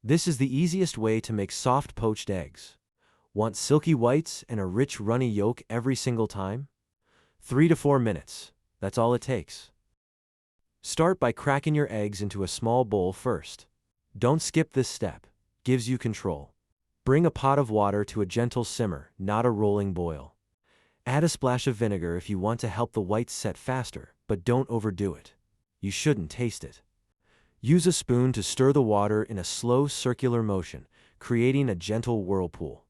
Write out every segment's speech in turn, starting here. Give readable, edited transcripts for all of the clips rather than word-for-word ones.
This is the easiest way to make soft poached eggs. Want silky whites and a rich runny yolk every single time? 3 to 4 minutes. That's all it takes. Start by cracking your eggs into a small bowl first. Don't skip this step. Gives you control. Bring a pot of water to a gentle simmer, not a rolling boil. Add a splash of vinegar if you want to help the whites set faster, but don't overdo it. You shouldn't taste it. Use a spoon to stir the water in a slow circular motion, creating a gentle whirlpool.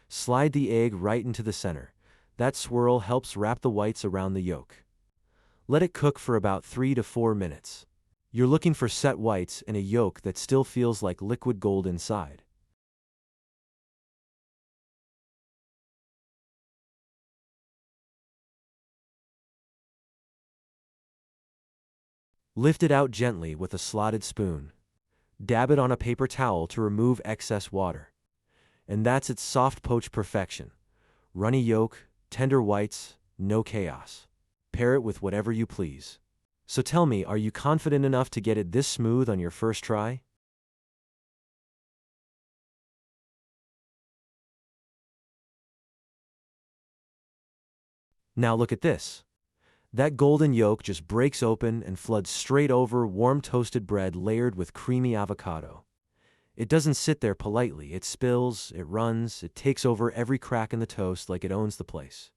Slide the egg right into the center. That swirl helps wrap the whites around the yolk. Let it cook for about 3 to 4 minutes. You're looking for set whites and a yolk that still feels like liquid gold inside. Lift it out gently with a slotted spoon. Dab it on a paper towel to remove excess water. And that's its soft poached perfection. Runny yolk, tender whites, no chaos. Pair it with whatever you please. So tell me, are you confident enough to get it this smooth on your first try? Now look at this. That golden yolk just breaks open and floods straight over warm toasted bread layered with creamy avocado. It doesn't sit there politely. It spills, it runs, it takes over every crack in the toast like it owns the place.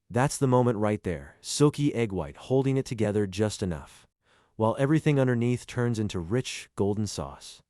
That's the moment right there, silky egg white holding it together just enough, while everything underneath turns into rich, golden sauce.